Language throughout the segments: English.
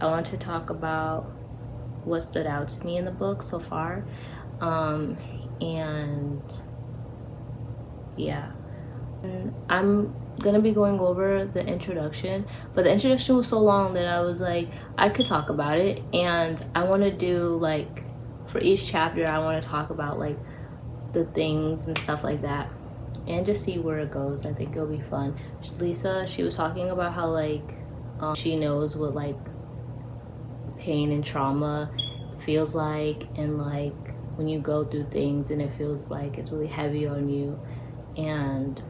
I want to talk about what stood out to me in the book so far. And yeah, and I'm gonna be going over the introduction, but the introduction was so long that I was like, I could talk about it, and I want to do like, for each chapter I want to talk about like the things and stuff like that, and just see where it goes. I think it'll be fun. Lysa, she was talking about how like she knows what like pain and trauma feels like, and like when you go through things and it feels like it's really heavy on you, and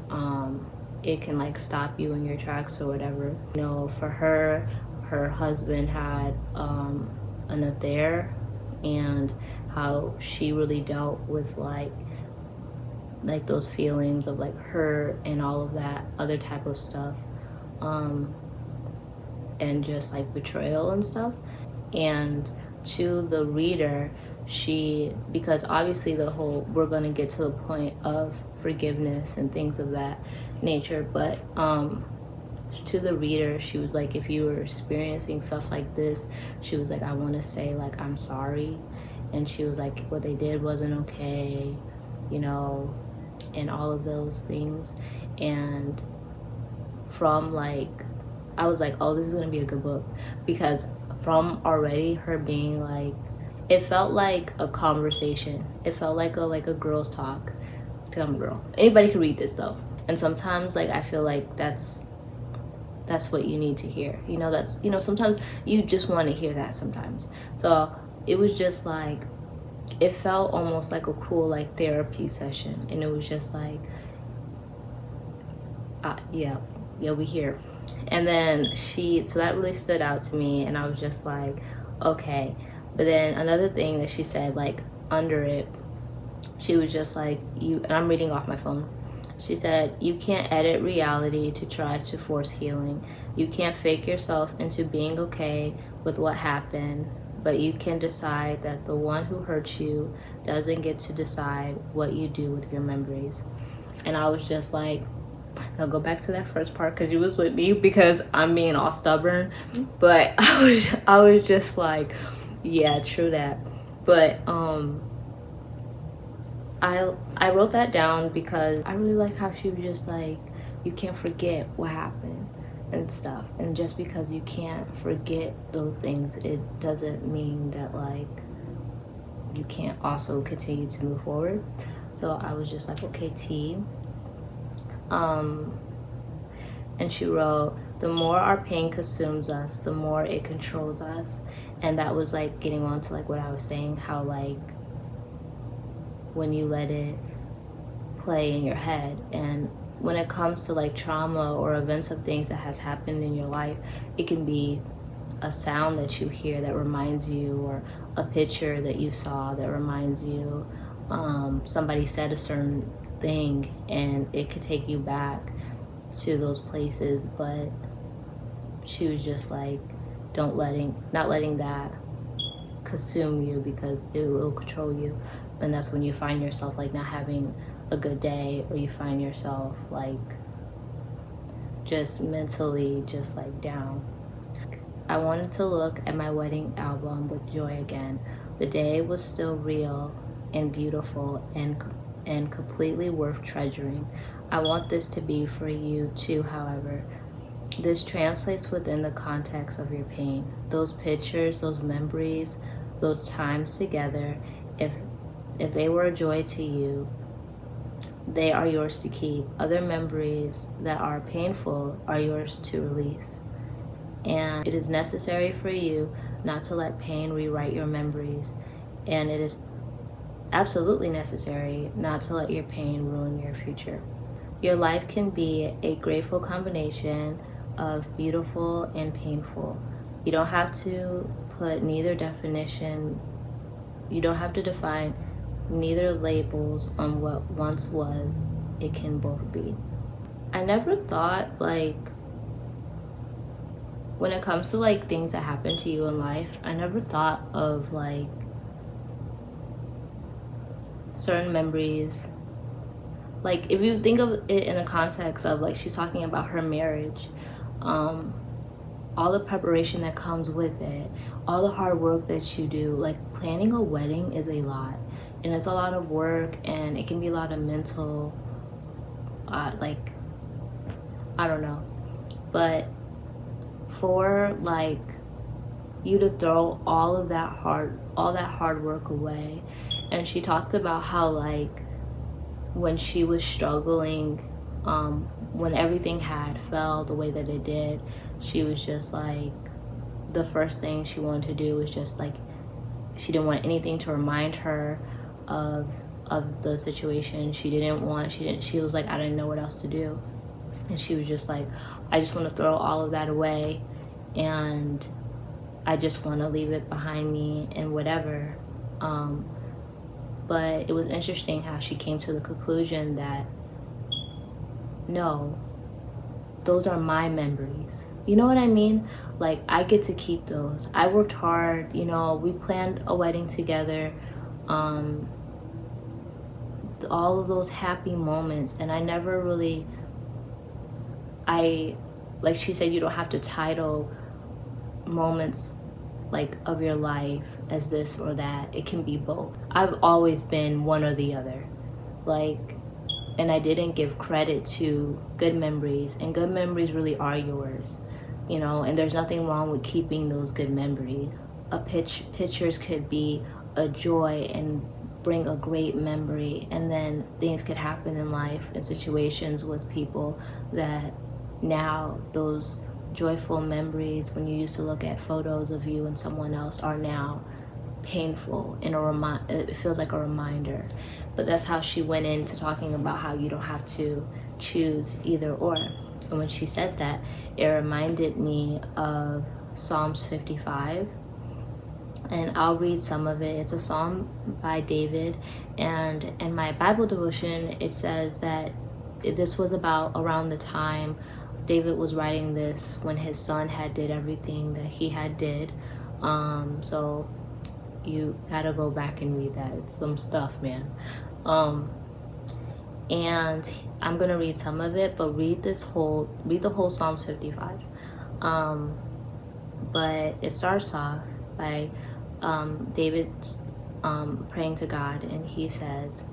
it can like stop you in your tracks or whatever. You know, for her husband had an affair, and how she really dealt with like those feelings of like hurt and all of that other type of stuff, and just like betrayal and stuff. And to the reader, because obviously we're going to get to the point of forgiveness and things of that nature, but to the reader, she was like, if you were experiencing stuff like this, she was like, I want to say like I'm sorry. And she was like, what they did wasn't okay, you know, and all of those things. And from like, I was like, oh, this is gonna be a good book, because from already her being like, it felt like a conversation. It felt like a girl's talk. I'm a girl. Anybody could read this though. And sometimes like I feel like that's what you need to hear. You know, that's, you know, sometimes you just want to hear that sometimes. So it was just like, it felt almost like a cool like therapy session, and it was just like, yeah, we here. And then so that really stood out to me, and I was just like, okay. But then another thing that she said, like under it, she was just like, and I'm reading off my phone. She said, you can't edit reality to try to force healing. You can't fake yourself into being okay with what happened, but you can decide that the one who hurt you doesn't get to decide what you do with your memories. And I was just like, I'll go back to that first part because you was with me, because I'm being all stubborn. But I was just like, yeah, true that. But I wrote that down because I really like how she was just like, you can't forget what happened and stuff. And just because you can't forget those things, it doesn't mean that like you can't also continue to move forward. So I was just like, okay, T. And she wrote, the more our pain consumes us, the more it controls us. And that was like getting on to like what I was saying, how like when you let it play in your head, and when it comes to like trauma or events of things that has happened in your life, it can be a sound that you hear that reminds you, or a picture that you saw that reminds you, somebody said a certain thing and it could take you back to those places. But she was just like, not letting that consume you, because it will control you. And that's when you find yourself like not having a good day, or you find yourself like just mentally just like down. I wanted to look at my wedding album with joy again. The day was still real and beautiful and completely worth treasuring. I want this to be for you too, however. This translates within the context of your pain. Those pictures, those memories, those times together, if they were a joy to you, they are yours to keep. Other memories that are painful are yours to release. And it is necessary for you not to let pain rewrite your memories. And it is absolutely necessary not to let your pain ruin your future. Your life can be a grateful combination of beautiful and painful. You don't have to define neither labels on what once was. It can both be. I never thought, like, when it comes to like things that happen to you in life, I never thought of like certain memories. Like if you think of it in the context of like she's talking about her marriage, all the preparation that comes with it, all the hard work that you do. Like, planning a wedding is a lot, and it's a lot of work, and it can be a lot of mental, like, I don't know. But for like you to throw all that hard work away. And she talked about how, like, when she was struggling, when everything had fell the way that it did, she was just like, the first thing she wanted to do was just like, she didn't want anything to remind her of the situation. She was like, I didn't know what else to do. And she was just like, I just want to throw all of that away, and I just want to leave it behind me and whatever. But it was interesting how she came to the conclusion that, no, those are my memories. You know what I mean? Like, I get to keep those. I worked hard, you know, we planned a wedding together. All of those happy moments, and I never really, like she said, you don't have to title moments like of your life as this or that. It can be both. I've always been one or the other. Like, and I didn't give credit to good memories, and good memories really are yours, you know, and there's nothing wrong with keeping those good memories. Pictures could be a joy and bring a great memory, and then things could happen in life and situations with people that now those joyful memories, when you used to look at photos of you and someone else, are now painful, and it feels like a reminder. But that's how she went into talking about how you don't have to choose either or. And when she said that, it reminded me of Psalms 55, and I'll read some of it. It's a psalm by David, and in my Bible devotion it says that this was about around the time David was writing this when his son had did everything that he had did. So you gotta go back and read that. It's some stuff, man. And I'm gonna read some of it, but read the whole Psalms 55. But it starts off by David praying to God, and he says,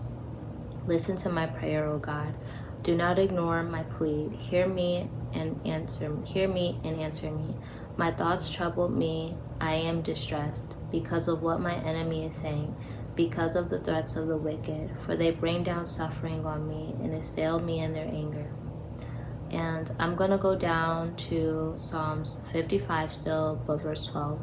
"Listen to my prayer, O God. Do not ignore my plea. Hear me and answer me. My thoughts troubled me. I am distressed because of what my enemy is saying, because of the threats of the wicked. For they bring down suffering on me and assail me in their anger." And I'm going to go down to Psalms 55 still, but verse 12.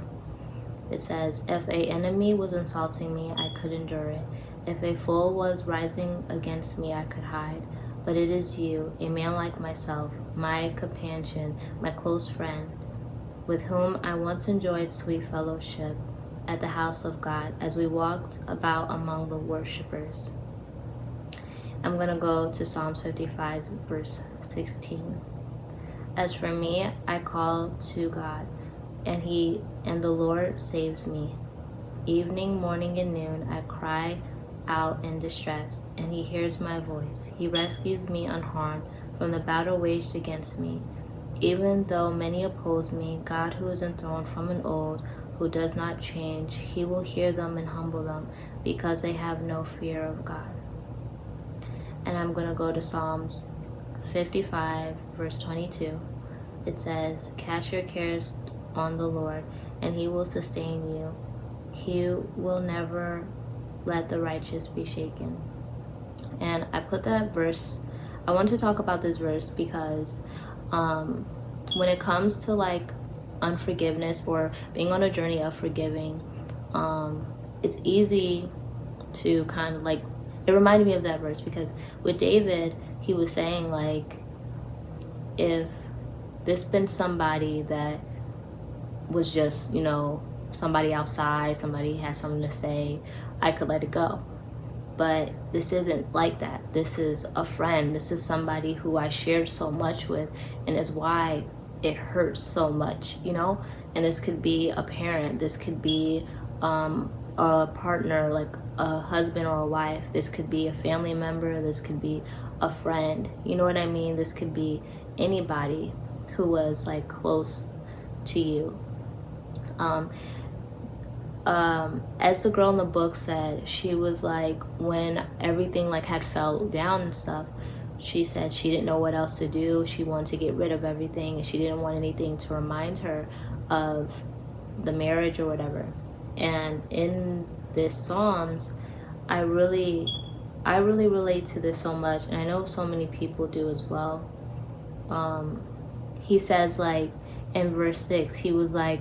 It says, "If a enemy was insulting me, I could endure it. If a foe was rising against me, I could hide. But it is you, a man like myself, my companion, my close friend, with whom I once enjoyed sweet fellowship at the house of God as we walked about among the worshippers." I'm going to go to Psalms 55, verse 16. "As for me, I call to God, and the Lord saves me. Evening, morning, and noon, I cry out in distress, and he hears my voice. He rescues me unharmed from the battle waged against me. Even though many oppose me, God, who is enthroned from an old, who does not change, he will hear them and humble them, because they have no fear of God." And I'm going to go to Psalms 55, verse 22. It says, "Cast your cares on the Lord, and he will sustain you. He will never let the righteous be shaken." And I put that verse, I want to talk about this verse because when it comes to like unforgiveness or being on a journey of forgiving, it's easy to kind of like, it reminded me of that verse because with David, he was saying like, if this been somebody that was just, you know, somebody outside, somebody had something to say, I could let it go. But this isn't like that. This is a friend. This is somebody who I shared so much with, and it's why it hurts so much, you know? And this could be a parent. This could be a partner, like a husband or a wife. This could be a family member. This could be a friend. You know what I mean? This could be anybody who was like close to you. As the girl in the book said, she was like, when everything like had fell down and stuff, she said she didn't know what else to do. She wanted to get rid of everything, and she didn't want anything to remind her of the marriage or whatever. And in this Psalms, I really relate to this so much, and I know so many people do as well. He says, like, in verse 6, he was like,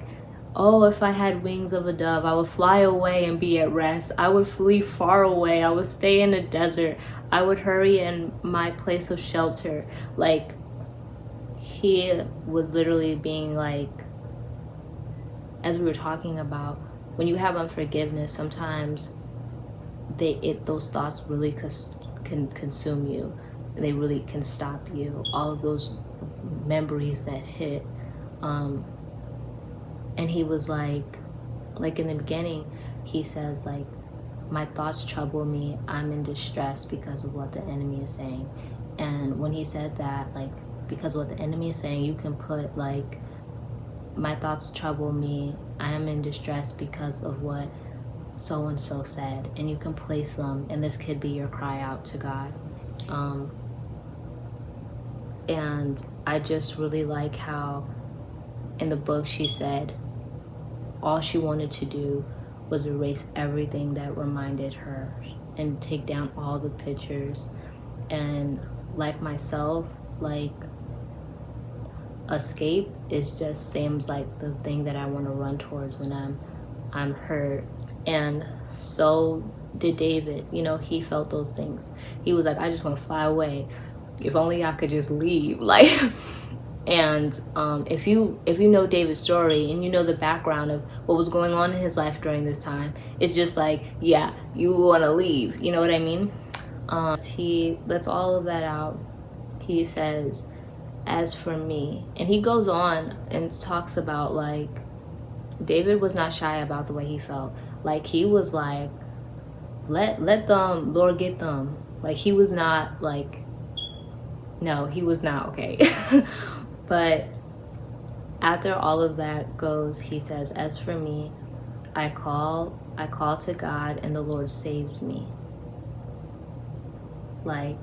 oh, if I had wings of a dove, I would fly away and be at rest. I would flee far away. I would stay in the desert. I would hurry in my place of shelter. Like, he was literally being like, as we were talking about, when you have unforgiveness, sometimes those thoughts really can consume you. They really can stop you. All of those memories that hit. And he was like in the beginning, he says, like, my thoughts trouble me. I'm in distress because of what the enemy is saying. And when he said that, like, because of what the enemy is saying, you can put, like, my thoughts trouble me. I am in distress because of what so-and-so said. And you can place them, and this could be your cry out to God. And I just really like how in the book she said all she wanted to do was erase everything that reminded her and take down all the pictures. And like myself, like, escape is just seems like the thing that I want to run towards when I'm hurt. And so did David. You know, he felt those things. He was like, I just want to fly away. If only I could just leave. Like, and if you know David's story and you know the background of what was going on in his life during this time, it's just like, yeah, you want to leave. You know what I mean? He lets all of that out. He says, as for me, and he goes on and talks about, like, David was not shy about the way he felt. Like, he was like, let them, Lord, get them. Like, he was not like, no, he was not, okay. But after all of that goes, he says, as for me, I call to God, and the Lord saves me. Like,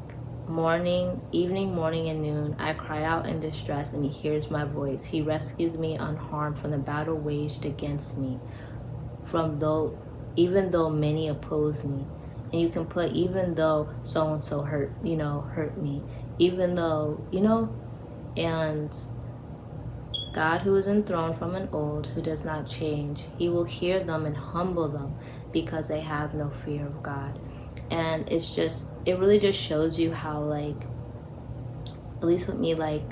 evening, morning, and noon, I cry out in distress, and he hears my voice. He rescues me unharmed from the battle waged against me, even though many oppose me. And you can put, even though so-and-so hurt me, even though, and God, who is enthroned from an old, who does not change, he will hear them and humble them because they have no fear of God. And it really just shows you how, like, at least with me, like,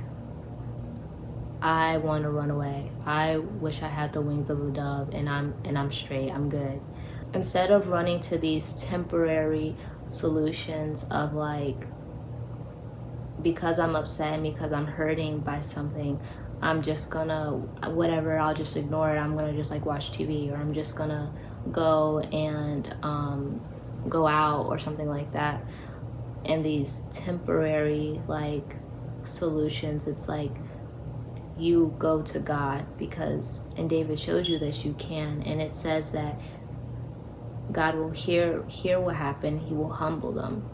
I want to run away. I wish I had the wings of a dove, and I'm straight. I'm good. Instead of running to these temporary solutions of, like, because I'm upset and because I'm hurting by something, I'm just gonna, whatever, I'll just ignore it. I'm gonna just, like, watch TV, or I'm just gonna go and go out or something like that. And these temporary, like, solutions, it's like you go to God, because, and David shows you that you can, and it says that God will hear what happened. He will humble them.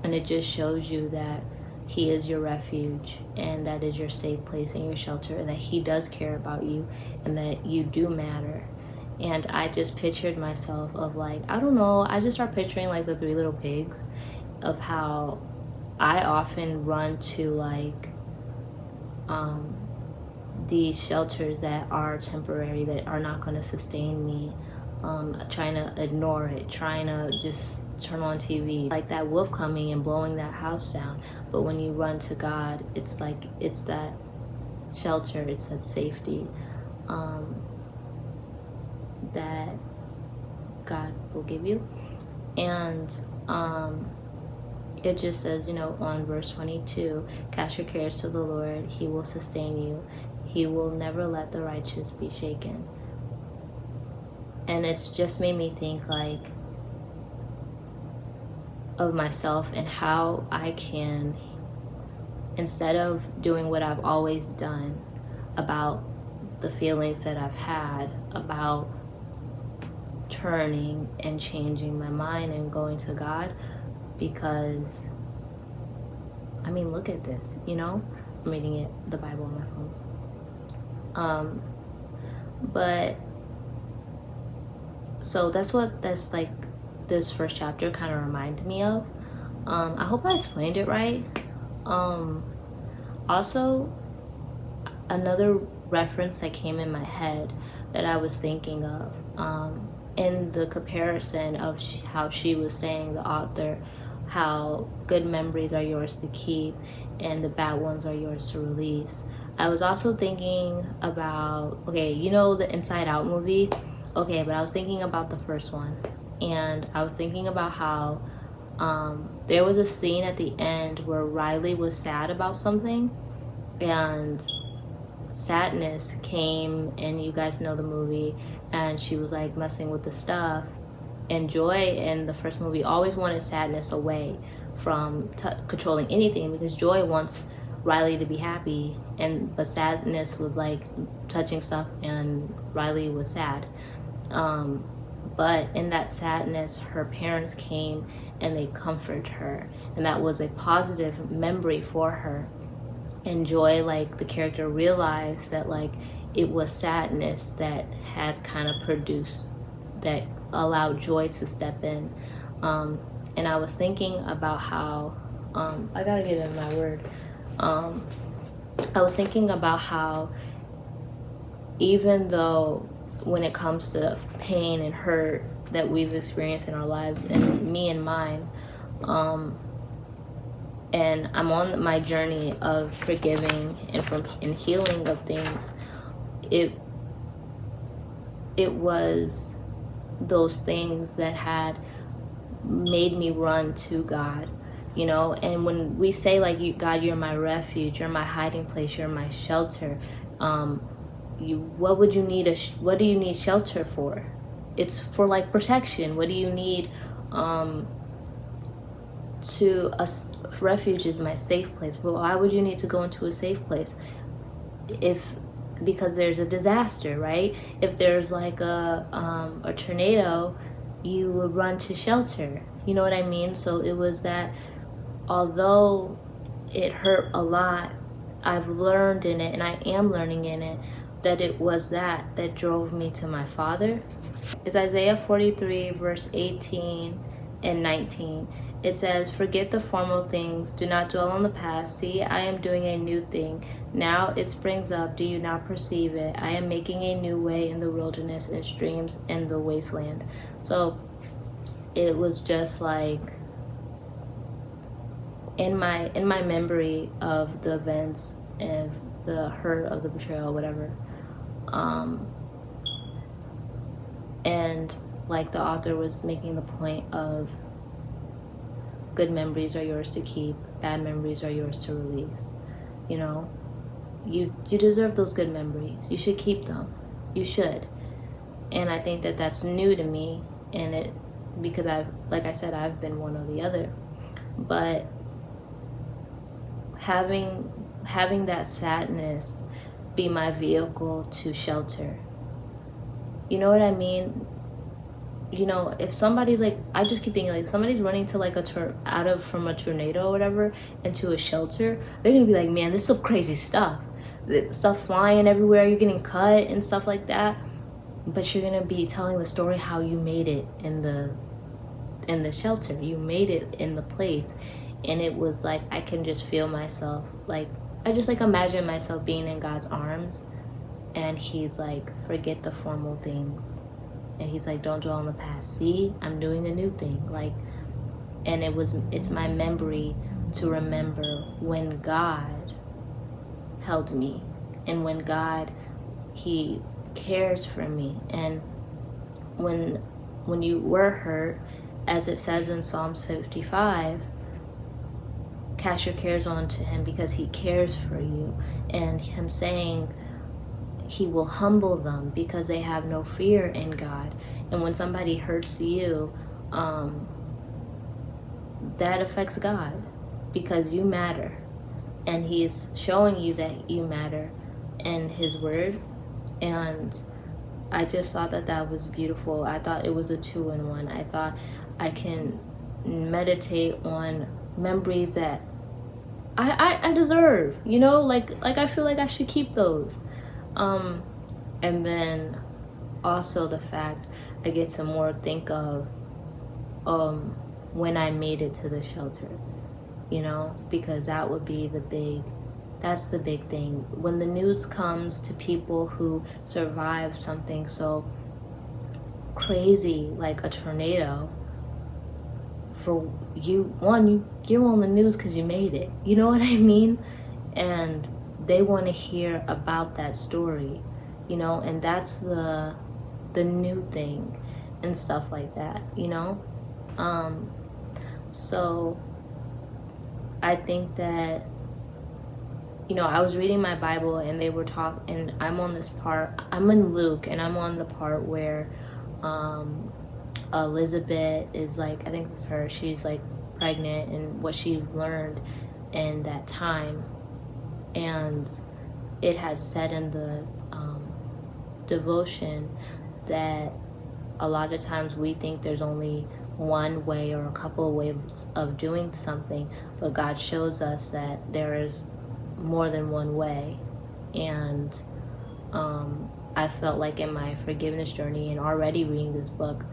And it just shows you that he is your refuge, and that is your safe place and your shelter, and that he does care about you, and that you do matter. And I just pictured myself of, like, I don't know, I just start picturing, like, the Three Little Pigs, of how I often run to, like, these shelters that are temporary, that are not going to sustain me, trying to ignore it, trying to just turn on TV, like that wolf coming and blowing that house down. But when you run to God, it's like, it's that shelter, it's that safety, that God will give you. And it just says, on verse 22, cast your cares to the Lord, he will sustain you. He will never let the righteous be shaken. And it's just made me think, like, of myself and how I can, instead of doing what I've always done about the feelings that I've had about turning and changing my mind and going to God, because I mean, look at this, you know, I'm reading the Bible on my phone. But so that's like this first chapter kind of reminded me of. I hope I explained it right. Also, another reference that came in my head that I was thinking of, in the comparison of how she was saying, the author, how good memories are yours to keep and the bad ones are yours to release. I was also thinking about, okay, you know the Inside Out movie? Okay, but I was thinking about the first one. And I was thinking about how there was a scene at the end where Riley was sad about something, and sadness came, and you guys know the movie, and she was like messing with the stuff. And Joy in the first movie always wanted sadness away from controlling anything, because Joy wants Riley to be happy, but sadness was like touching stuff, and Riley was sad. But in that sadness, her parents came and they comforted her, and that was a positive memory for her. And Joy, like the character, realized that like it was sadness that had kind of produced, that allowed Joy to step in. And I was thinking about how I gotta get in my word. I was thinking about how even though when it comes to pain and hurt that we've experienced in our lives, and me and mine, and I'm on my journey of forgiving and healing of things, it was those things that had made me run to God, you know. And when we say like, God, you're my refuge, you're my hiding place, you're my shelter, what do you need shelter for? It's for like protection. What do you need? Refuge is my safe place. But why would you need to go into a safe place? Because there's a disaster, right? If there's like a tornado, you would run to shelter. You know what I mean? So it was that, although it hurt a lot, I've learned in it, and I am learning in it, that it was that drove me to my Father. It's Isaiah 43 verse 18 and 19. It says, forget the former things, do not dwell on the past. See, I am doing a new thing. Now it springs up, do you not perceive it? I am making a new way in the wilderness and streams in the wasteland. So it was just like, in my memory of the events and the hurt of the betrayal, whatever, and like the author was making the point of, good memories are yours to keep, bad memories are yours to release. You know, you deserve those good memories. You should keep them. You should. And I think that that's new to me, and it, because like I said, I've been one or the other. But having that sadness be my vehicle to shelter. You know what I mean? You know, if somebody's like, I just keep thinking like, if somebody's running to like from a tornado or whatever into a shelter, they're gonna be like, man, this is some crazy stuff. Stuff flying everywhere, you're getting cut and stuff like that. But you're gonna be telling the story how you made it in the shelter. You made it in the place. And it was like, I can just feel myself, like, I just like imagine myself being in God's arms, and he's like, forget the formal things. And he's like, don't dwell on the past. See, I'm doing a new thing. Like, and it's my memory to remember when God held me, and when God, he cares for me. And when you were hurt, as it says in Psalms 55, cast your cares on to him because he cares for you. And him saying he will humble them because they have no fear in God. And when somebody hurts you, that affects God, because you matter. And he's showing you that you matter in his word. And I just thought that that was beautiful. I thought it was a 2-in-1. I thought I can meditate on memories that I deserve, you know, like I feel like I should keep those. And then also the fact I get to more think of when I made it to the shelter, you know, because that would be that's the big thing. When the news comes to people who survive something so crazy like a tornado, for you get on the news because you made it, you know what I mean? And they want to hear about that story, you know, and that's the new thing and stuff like that, you know. So I think that, you know, I was reading my Bible and they were talking, and I'm in Luke, and I'm on the part where Elizabeth is like, I think it's her, she's like pregnant, and what she learned in that time. And it has said in the devotion that a lot of times we think there's only one way or a couple of ways of doing something, but God shows us that there is more than one way. And I felt like in my forgiveness journey and already reading this book,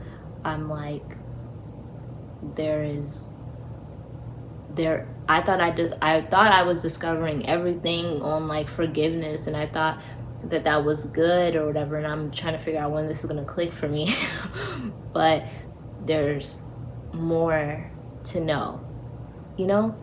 I'm like, I thought I was discovering everything on like forgiveness, and I thought that was good or whatever, and I'm trying to figure out when this is gonna click for me. But there's more to know, you know,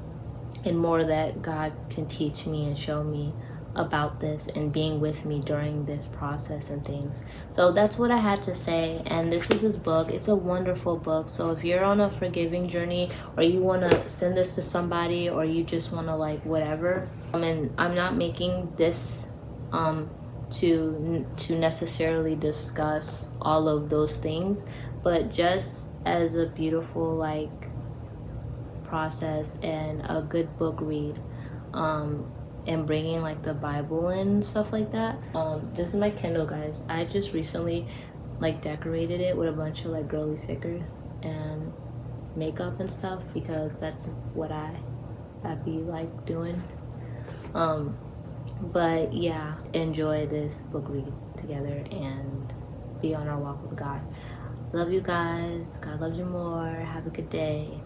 and more that God can teach me and show me about this and being with me during this process and things. So that's what I had to say. And this is his book. It's a wonderful book. So if you're on a forgiving journey, or you want to send this to somebody, or you just want to like whatever, and I'm not making this to necessarily discuss all of those things, but just as a beautiful like process and a good book read, and bringing like the Bible and stuff like that. This is my Kindle, guys. I just recently like decorated it with a bunch of like girly stickers and makeup and stuff, because that's what I be like doing. But yeah, enjoy this book read together and be on our walk with God. Love you guys. God loves you more. Have a good day.